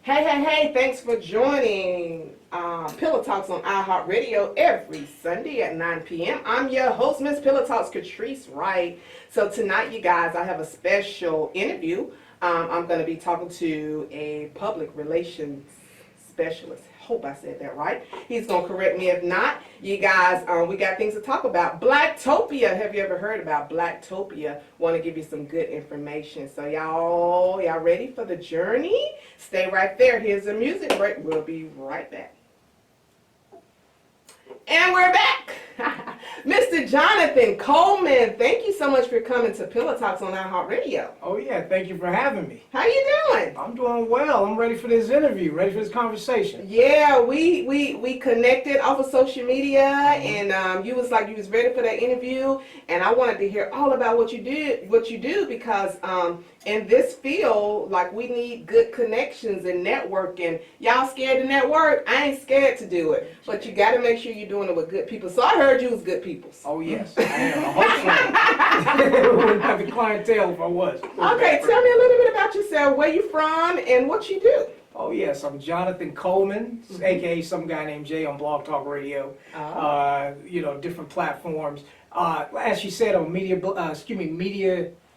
Hey, thanks for joining Pillow Talks on iHeartRadio every Sunday at 9 p.m. I'm your host, Ms.PillowTalks, Katris Wright. So tonight, you guys, I have a special interview. I'm going to be talking to a public relations specialist. Hope I said that right. He's going to correct me if not. You guys, we got things to talk about. Blacktopia. Have you ever heard about Blacktopia? Want to give you some good information. So y'all ready for the journey? Stay right there. Here's a music break. We'll be right back. And we're back. Mr. Jonathan Coleman, thank you so much for coming to Pillow Talks on iHeartRadio. Oh yeah, thank you for having me. How you doing? I'm doing well. I'm ready for this interview, ready for this conversation. Yeah, we connected off of social media, and you was ready for that interview, and I wanted to hear all about what you do because in this field, like, we need good connections and networking. Y'all scared to network? I ain't scared to do it, but you got to make sure you're doing it with good people. So I heard you was good people. Oh yes, I am. I hope so. Wouldn't have the clientele if I was. Okay, tell me a little bit about yourself, where you from, and what you do. Oh yes, I'm Johnathan Coleman, aka some guy named Jay on Blog Talk Radio. Different platforms. As she said, on media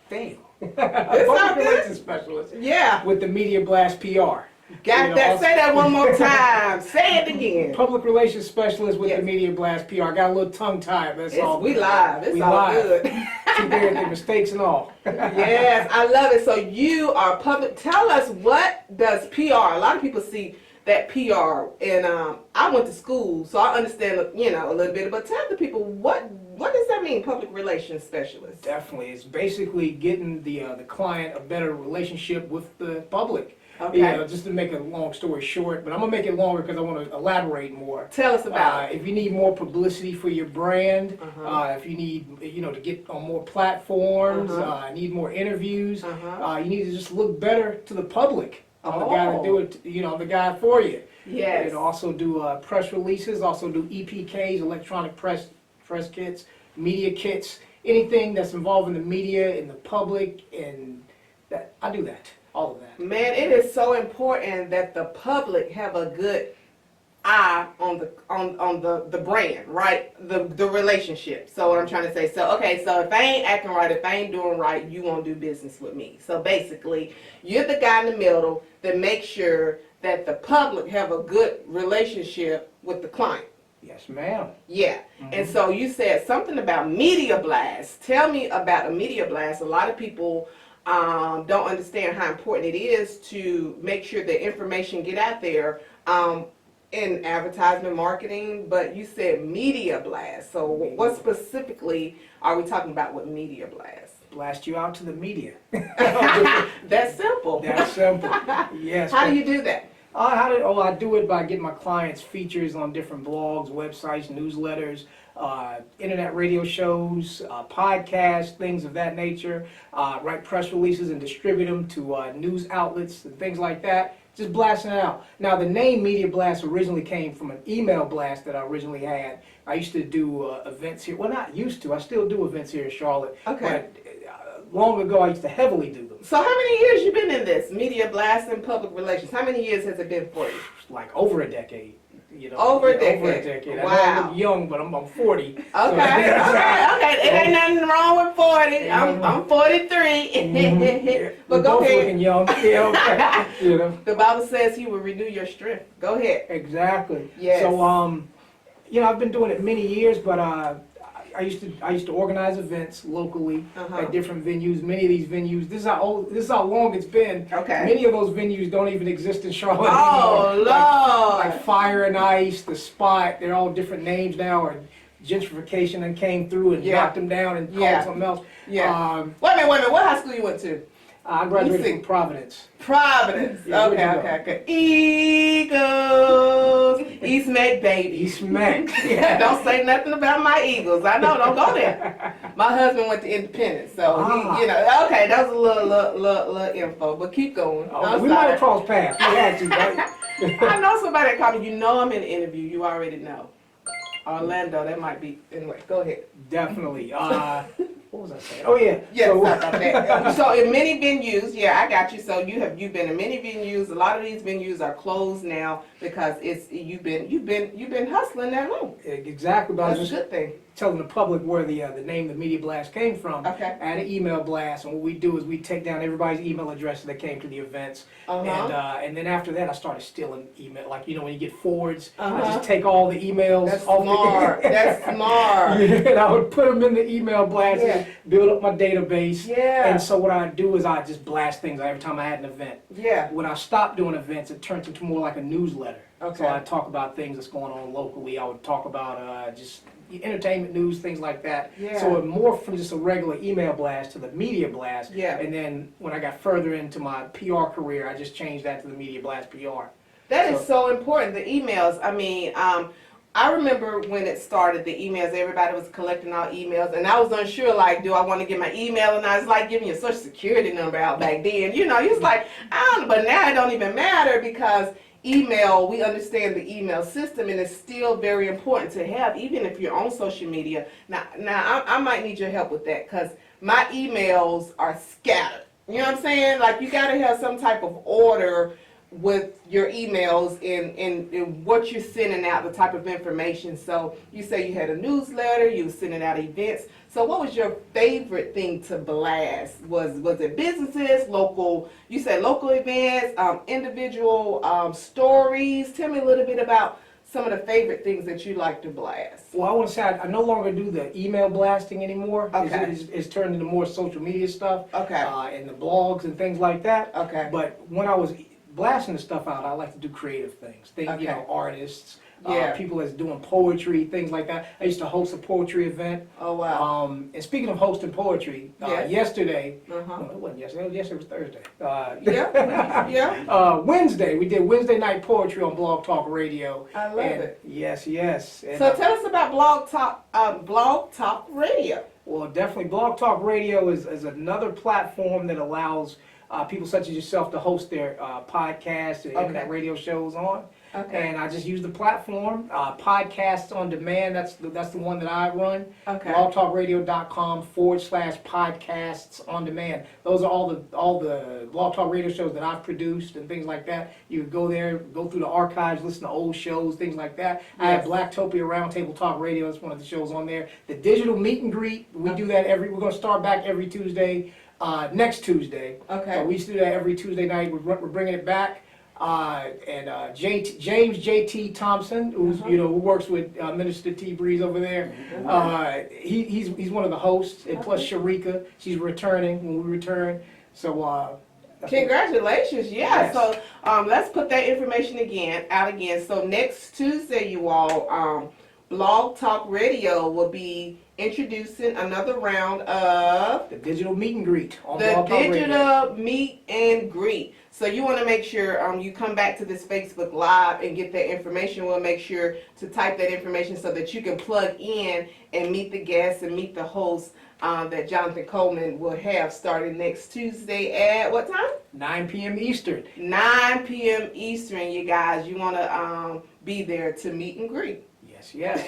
thing. Public relations specialist. Yeah. With the Media Blast PR. Got that. Say that one more time. Say it again. Public relations specialist with the Media Blast PR. Got a little tongue tied. That's all. We live. It's all live. good. Too bad the mistakes and all. Yes, I love it. So you are public. Tell us, what does PR? A lot of people see that PR, and I went to school, so I understand a little bit. But tell the people, what does that mean, public relations specialist? Definitely, it's basically getting the client a better relationship with the public. Okay. Just to make a long story short, but I'm gonna make it longer because I want to elaborate more. Tell us about it. If you need more publicity for your brand, if you need to get on more platforms, need more interviews, you need to just look better to the public. I'm the guy to do it. I'm the guy for you. Yes. And also do press releases, also do EPKs, electronic press kits, media kits, anything that's involving the media and the public, and that I do that. All of that. Man, it is so important that the public have a good eye on the brand, right? The relationship. So what I'm trying to say, so if I ain't acting right, if I ain't doing right, you won't do business with me. So basically, you're the guy in the middle that makes sure that the public have a good relationship with the client. Yes, ma'am. Yeah. And so you said something about media blast. Tell me about a media blast. A lot of people don't understand how important it is to make sure the information get out there in advertisement marketing, but you said media blast. So what specifically are we talking about with media blast? Blast you out to the media. That's simple. That's simple. Yes. How do you do that? I do it by getting my clients features on different blogs, websites, newsletters, internet radio shows, podcasts, things of that nature. Write press releases and distribute them to news outlets and things like that. Just blasting it out. Now, the name Media Blast originally came from an email blast that I originally had. I used to do events here. Well, not used to. I still do events here in Charlotte. Okay. But long ago, I used to heavily do them. So how many years you been in this media blast and public relations? How many years has it been for you? Like over a decade. Over a decade. Wow. I know I look young, but I'm 40. Okay. It ain't nothing wrong with 40. I'm 43. But go ahead. Looking young. Yeah, okay. The Bible says He will renew your strength. Go ahead. Exactly. Yes. So I've been doing it many years, but I used to organize events locally at different venues. Many of these venues, this is how long it's been. Okay. Many of those venues don't even exist in Charlotte anymore. Oh, Lord. Like Fire and Ice, The Spot, they're all different names now, or gentrification and came through and knocked them down and called something else. Yeah. Wait a minute. What high school you went to? I graduated from Providence. Yeah, okay. Eagles. East Mac, baby. East Mac. Yeah. Don't say nothing about my Eagles. I know. Don't go there. My husband went to Independence, so he, okay, that was a little info, but keep going. We might have crossed paths. We had to, right? I know somebody that called me. I'm in an interview. You already know. Orlando, that might be, anyway, go ahead. Definitely. What was I saying? Oh yeah. Yes, So, sorry about that. So in many venues, yeah, I got you. So you've been in many venues. A lot of these venues are closed now because you've been hustling that long. exactly. But I was That's a just good thing. telling the public where the name the Media Blast came from. Okay. I had an email blast, and what we do is we take down everybody's email address that came to the events, and then after that I started stealing email. Like when you get forwards, I just take all the emails. That's off smart. That's smart. Yeah, and I would put them in the email blast, Yeah. build up my database. Yeah. And so what I do is I just blast things every time I had an event. Yeah. When I stopped doing events, it turned into more like a newsletter. Okay. So I talk about things that's going on locally. I would talk about just entertainment news, things like that. Yeah. So it morphed from just a regular email blast to the media blast. Yeah. And then when I got further into my PR career, I just changed that to the media blast PR. That is so important. The emails. I mean, I remember when it started, the emails. Everybody was collecting our emails, and I was unsure. Like, do I want to get my email? And I was like giving your social security number out back then. You was like, I don't know. But now it don't even matter because email, we understand the email system, and it's still very important to have, even if you're on social media. Now I might need your help with that because my emails are scattered. You know what I'm saying? Like, you got to have some type of order with your emails in what you're sending out, the type of information. So you say you had a newsletter, you were sending out events. So what was your favorite thing to blast? Was it businesses, local, you said local events, individual stories? Tell me a little bit about some of the favorite things that you like to blast. Well, I want to say I no longer do the email blasting anymore. Okay. It's turned into more social media stuff. Okay. And the blogs and things like that. Okay. But when I was blasting the stuff out, I like to do creative things. Okay. Artists, Yeah. people that's doing poetry, things like that. I used to host a poetry event. Oh, wow. And speaking of hosting poetry, Yes. yesterday, Uh-huh. no, it wasn't yesterday, yesterday was Thursday. Yeah. Yeah. Wednesday, we did Wednesday night poetry on Blog Talk Radio. I love And it. Yes, yes. And, So tell us about Blog Talk Radio. well, definitely Blog Talk Radio is another platform that allows people such as yourself to host their podcasts and internet radio shows on. Okay. And I just use the platform, Podcasts on Demand. That's the one that I run. Okay. blogtalkradio.com/podcasts on demand. Those are all the Blog Talk Radio shows that I've produced and things like that. You go there, go through the archives, listen to old shows, things like that. I have Blacktopia Roundtable Talk Radio. That's one of the shows on there. The digital meet and greet. We do that we're going to start back every Tuesday. Next Tuesday. Okay. We used to do that every Tuesday night. We're bringing it back. James J.T. Thompson, who works with Minister T. Breeze over there. He's one of the hosts, and plus Sharika, she's returning when we return. So Congratulations, yeah. Yes. So let's put that information out again. So next Tuesday, you all, Blog Talk Radio will be introducing another round of the digital meet and greet on the Blog Talk Radio. digital meet and greet. So you want to make sure you come back to this Facebook Live and get that information. We'll make sure to type that information so that you can plug in and meet the guests and meet the hosts that Jonathan Coleman will have starting next Tuesday at what time? 9 p.m. Eastern. 9 p.m. Eastern, you guys. You want to be there to meet and greet. Yes.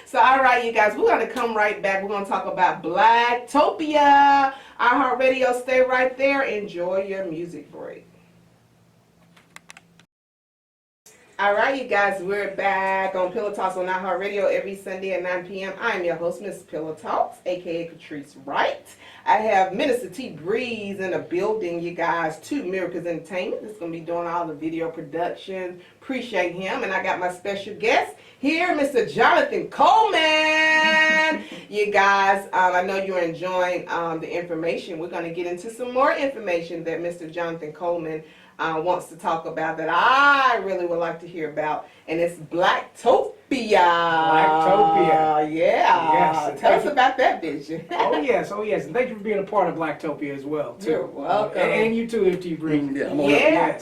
So, all right, you guys, we're going to come right back. We're going to talk about Blacktopia. iHeartRadio, stay right there. Enjoy your music break. All right, you guys, we're back on Pillow Talks on iHeartRadio every Sunday at 9 p.m. I'm your host, Ms.PillowTalks, a.k.a. Katris Wright. I have Minister T. Breeze in the building, you guys, 2 Miracles Entertainment. That's going to be doing all the video production. Appreciate him. And I got my special guest here, Mr. Jonathan Coleman. You guys, I know you're enjoying the information. We're going to get into some more information that Mr. Jonathan Coleman wants to talk about that I really would like to hear about, and it's Blacktopia. Blacktopia. Yeah. Yes. Tell us about that vision. Oh yes. And thank you for being a part of Blacktopia as well, too. You're welcome. And you too, if you bring. Yeah.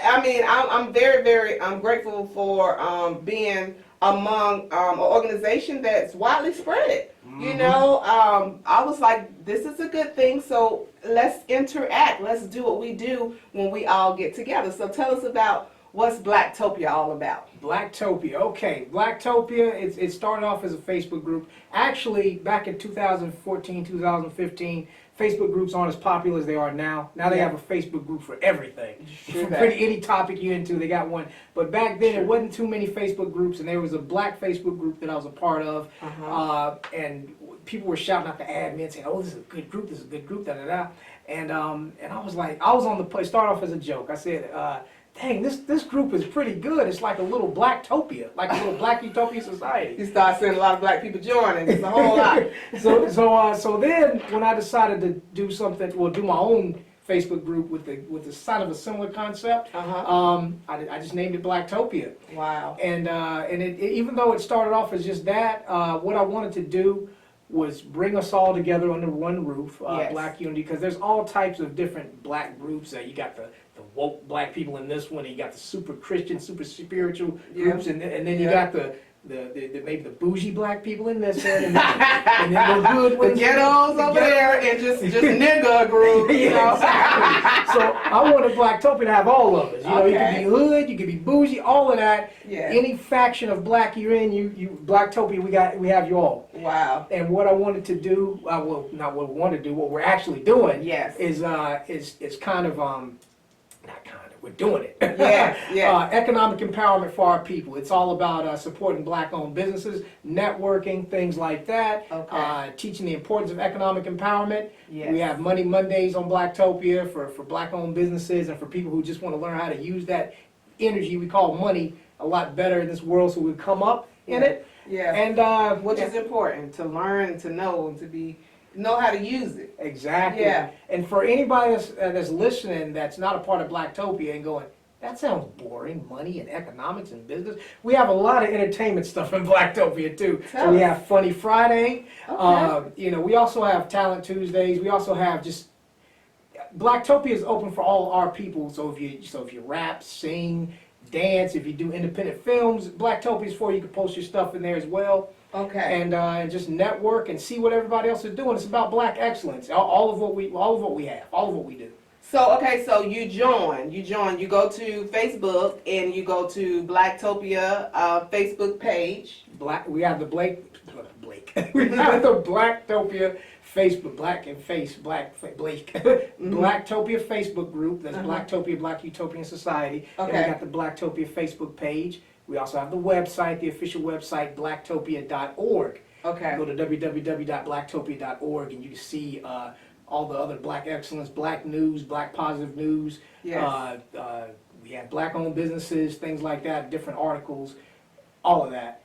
I mean, I'm very, very grateful for being among an organization that's widely spread. You know, I was like, this is a good thing, so let's interact. Let's do what we do when we all get together. So tell us about what's Blacktopia all about? Blacktopia, okay. Blacktopia, it started off as a Facebook group. Actually, back in 2014, 2015, Facebook groups aren't as popular as they are now. Now they have a Facebook group for everything. Sure For pretty any topic you're into, they got one. But back then, Sure. there wasn't too many Facebook groups, and there was a black Facebook group that I was a part of. And people were shouting out the admin saying, "Oh, this is a good group. This is a good group." Da da da. And I was like, I was on the play. Start off as a joke. I said, "Dang, this group is pretty good. It's like a little Blacktopia, like a little Black Utopia society." You start seeing a lot of black people joining. It's a whole lot. So then when I decided to do something, well, do my own Facebook group with the side of a similar concept, I just named it Blacktopia. Wow. And even though it started off as just that, what I wanted to do was bring us all together under one roof, Yes. Black Unity, because there's all types of different black groups. You got the woke black people in this one, and you got the super Christian, super spiritual groups, and then you got the maybe the bougie black people in this one, and then the good The ones. ghettos over there and just nigga group, you know. Exactly. So I wanted Blacktopia to have all of us. You know, you could be hood, you could be bougie, all of that. Yeah. Any faction of black you're in, you Blacktopia, we have you all. Wow. And what I wanted to do, well, not what we wanted to do, what we're actually doing, Yes. is kind of not kind of, we're doing it. Yes, yes. Economic empowerment for our people. It's all about supporting black-owned businesses, networking, things like that. Okay. Teaching the importance of economic empowerment. Yes. We have Money Mondays on Blacktopia for black-owned businesses and for people who just want to learn how to use that energy we call money a lot better in this world, so we come up in it. Yeah. And Which is important to learn, to know, and to know how to use it. exactly. Yeah. And for anybody that's listening that's not a part of Blacktopia and going, that sounds boring, money and economics and business. We have a lot of entertainment stuff in Blacktopia too. So we have Funny Friday. Okay. We also have Talent Tuesdays. We also have Blacktopia is open for all our people. So if you rap, sing, dance, if you do independent films, Blacktopia is for you. You can post your stuff in there as well. Okay. And just network and see what everybody else is doing. It's about black excellence. All of what we have, all of what we do. So you join, you go to Facebook and you go to Blacktopia Facebook page. We have the Blake. We have the Blacktopia Facebook, Blake. Blacktopia Facebook group. That's Blacktopia, Black Utopian Society. Okay. And we got the Blacktopia Facebook page. We also have the website, the official website, blacktopia.org. Okay. Go to www.blacktopia.org and you can see all the other black excellence, black news, black positive news. Yes. We have black-owned businesses, things like that, different articles, all of that.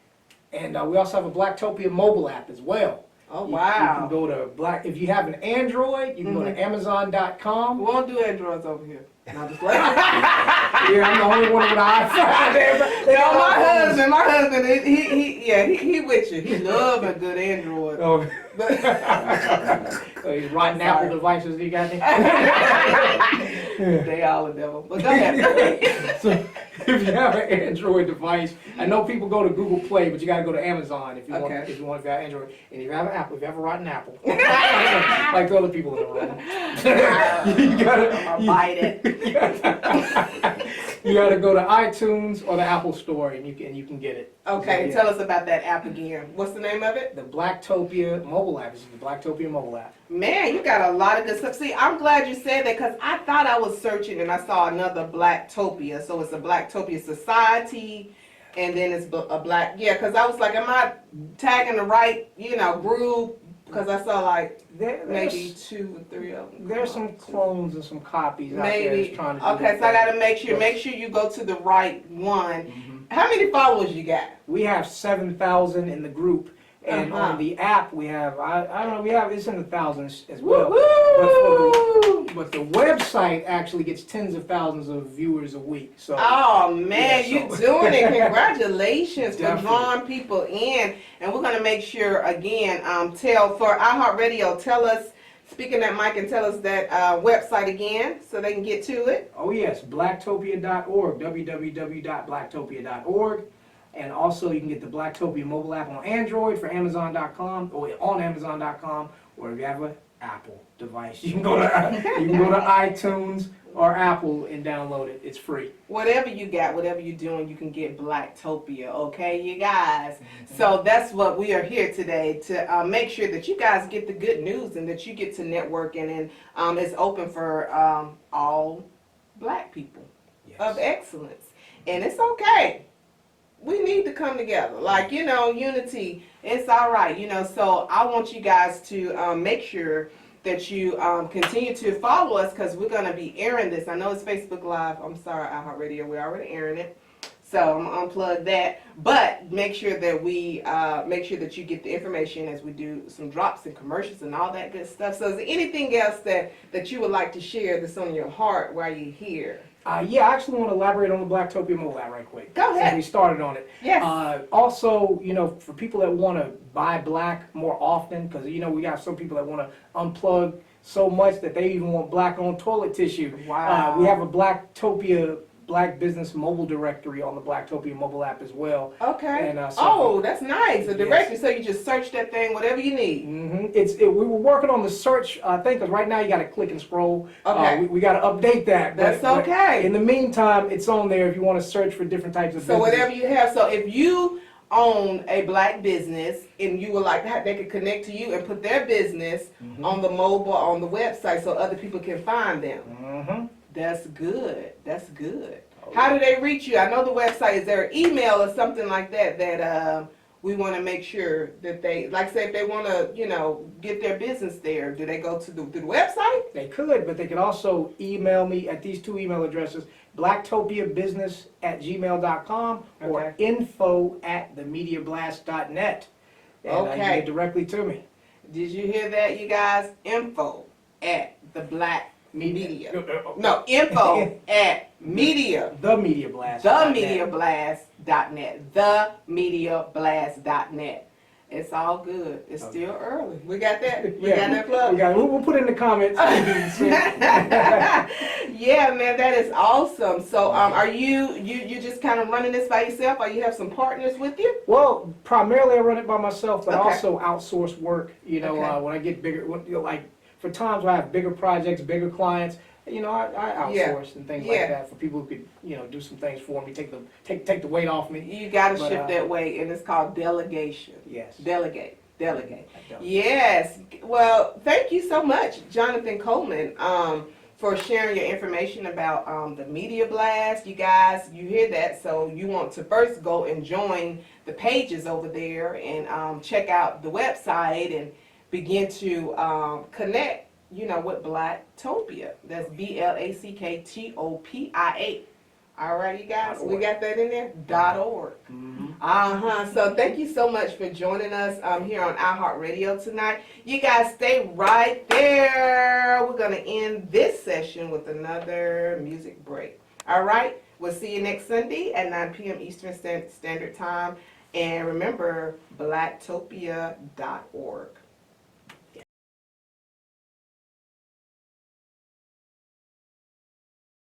And we also have a Blacktopia mobile app as well. Oh, You wow. can go to if you have an Android, you can go to Amazon.com. We won't do Androids over here. No, just like Yeah, I'm the only one with an iPhone. No, my husband, he with you. He love a good Android. Oh. But These rotten Apple devices you got there. they all the devil. But go ahead. So if you have an Android device, I know people go to Google Play, but you got to go to Amazon if you want. Okay. If you have Android, and if you have an Apple, if you have a rotten Apple, like the other people in the room, you I'll bite it. You got to go to iTunes or the Apple Store, and you can get it. Okay, So, tell us about that app again. What's the name of it? The Blacktopia mobile app. This is the Blacktopia mobile app. Man, you got a lot of good stuff. See, I'm glad you said that because I thought I was searching and I saw another Blacktopia. So it's a Blacktopia society, and then it's a black. Yeah, because I was like, am I tagging the right, group? Because I saw like maybe 2 or 3 of them. There's some clones and some copies out there Maybe. that's trying to do Okay, so I got to make sure you go to the right one. How many followers you got? We have 7,000 in the group, and on the app we have I don't know, it's in the thousands as well. But the website actually gets tens of thousands of viewers a week. So Oh man, Yeah, you so- doing it! Congratulations for Definitely. drawing people in, and we're gonna make sure again. Tell for iHeartRadio. Tell us, speaking that mic, and tell us that website again so they can get to it. oh yes, blacktopia.org, www.blacktopia.org. And also you can get the Blacktopia mobile app on Android for Amazon.com or on Amazon.com, or if you have an Apple device, you can go to iTunes or Apple and download it. It's free. Whatever you got, whatever you're doing, you can get Blacktopia, okay, you guys? So that's what we are here today to make sure that you guys get the good news and that you get to networking, and it's open for all Black people of excellence. And it's okay. We need to come together. Like, unity, it's all right, So I want you guys to make sure that you continue to follow us, because we're going to be airing this. I know it's Facebook Live. I'm sorry, iHeartRadio. We're already airing it. So I'm going to unplug that. But make sure that make sure that you get the information as we do some drops and commercials and all that good stuff. So is there anything else that you would like to share that's on your heart while you're here? Yeah, I actually want to elaborate on the Blacktopia mobile app right quick. Go ahead. Since we started on it. Yes. Also, for people that want to buy black more often, because, we got some people that want to unplug so much that they even want black-owned toilet tissue. Wow. We have a Blacktopia Black Business mobile directory on the Blacktopia mobile app as well. Okay. And, that's nice. A directory, so you just search that thing, whatever you need. We were working on the search thing, because right now you got to click and scroll. Okay. We got to update that. That's okay. In the meantime, it's on there if you want to search for different types of So businesses. whatever you have. So if you own a Black business and you would like that, they could connect to you and put their business on the mobile, on the website, so other people can find them. That's good. That's good. How do they reach you? I know the website. Is there an email or something like that we want to make sure that they, like, say if they want to, get their business there, do they go to the website? They could, but they could also email me at these two email addresses: blacktopiabusiness@gmail.com or info@themediablast.net. And you get it directly to me. Did you hear that, you guys? Info@the Media. No, info@media. TheMediaBlast. TheMediaBlast.net. TheMediaBlast.net. It's all good. It's still early. We got that? We got that plug? We'll put it in the comments. Yeah, man, that is awesome. So are you just kind of running this by yourself, or you have some partners with you? Well, primarily I run it by myself, but I Okay. also outsource work, when I get bigger, like for times where I have bigger projects, bigger clients, I outsource and things like that for people who could, do some things for me, take the weight off me. You got to shift that way, and it's called delegation. Yes. Delegate. Yes. Well, thank you so much, Jonathan Coleman, for sharing your information about the Media Blast. You guys, you hear that, so you want to first go and join the pages over there and check out the website and begin to connect, with Blacktopia. That's BLACKTOPIA. All right, you guys, we got that in there? .org. So thank you so much for joining us here on iHeartRadio tonight. You guys stay right there. We're going to end this session with another music break. All right, we'll see you next Sunday at 9 p.m. Eastern Standard Time. And remember, blacktopia.org.